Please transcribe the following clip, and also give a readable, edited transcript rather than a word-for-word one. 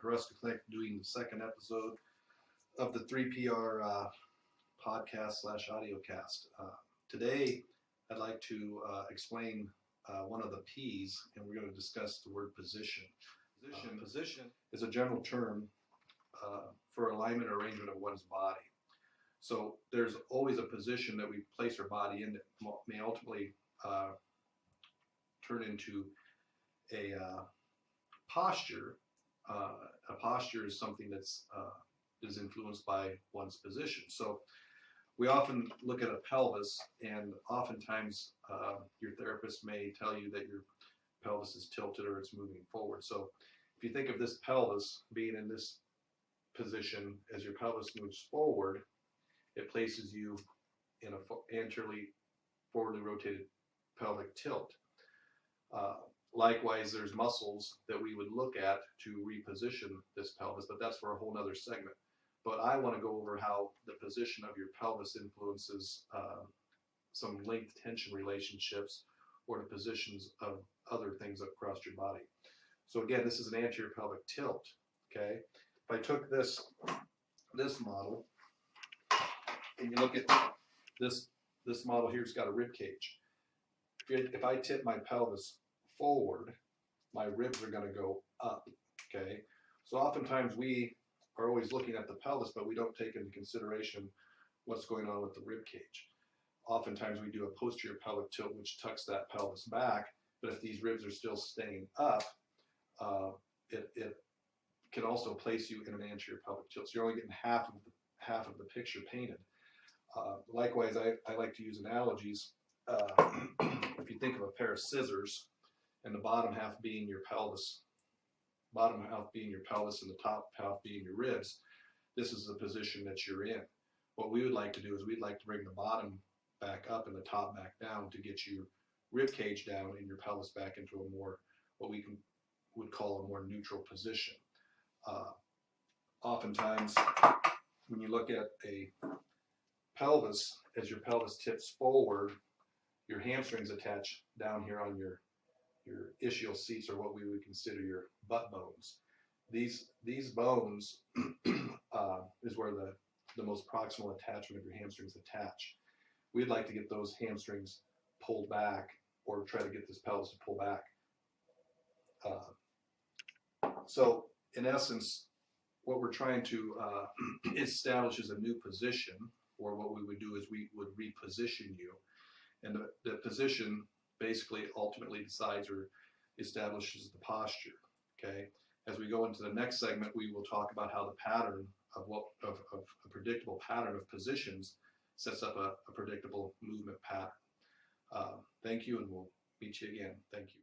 Hruska Clinic, doing the second episode of the 3PR podcast / audiocast. Today, I'd like to explain one of the P's, and we're going to discuss the word position. Position is a general term for alignment or arrangement of one's body. So there's always a position that we place our body in that may ultimately turn into a posture. A posture is something that's is influenced by one's position. So we often look at a pelvis, and oftentimes your therapist may tell you that your pelvis is tilted or it's moving forward. So if you think of this pelvis being in this position, as your pelvis moves forward, it places you in a anteriorly forwardly rotated pelvic tilt. Likewise, there's muscles that we would look at to reposition this pelvis, but that's for a whole nother segment. But I want to go over how the position of your pelvis influences some linked tension relationships or the positions of other things across your body. So again, this is an anterior pelvic tilt. Okay, if I took this model and you look at this model here, it's got a rib cage. If I tip my pelvis forward, my ribs are going to go up. Okay, so oftentimes we are always looking at the pelvis, but we don't take into consideration what's going on with the rib cage. Oftentimes we do a posterior pelvic tilt, which tucks that pelvis back, but if these ribs are still staying up, it can also place you in an anterior pelvic tilt. So you're only getting half of the picture painted. Likewise, I like to use analogies. If you think of a pair of scissors, and the bottom half being your pelvis, and the top half being your ribs, this is the position that you're in. What we would like to do is we'd like to bring the bottom back up and the top back down to get your rib cage down and your pelvis back into a more, what we would call a more neutral position. Oftentimes, when you look at a pelvis, as your pelvis tips forward, your hamstrings attach down here on your ischial seats, or what we would consider your butt bones. These bones is where the most proximal attachment of your hamstrings attach. We'd like to get those hamstrings pulled back, or try to get this pelvis to pull back. So in essence, what we're trying to establish is a new position, or what we would do is we would reposition you. And the position basically ultimately decides or establishes the posture. Okay. As we go into the next segment, we will talk about how the pattern of a predictable pattern of positions sets up a predictable movement pattern. Thank you, and we'll meet you again. Thank you.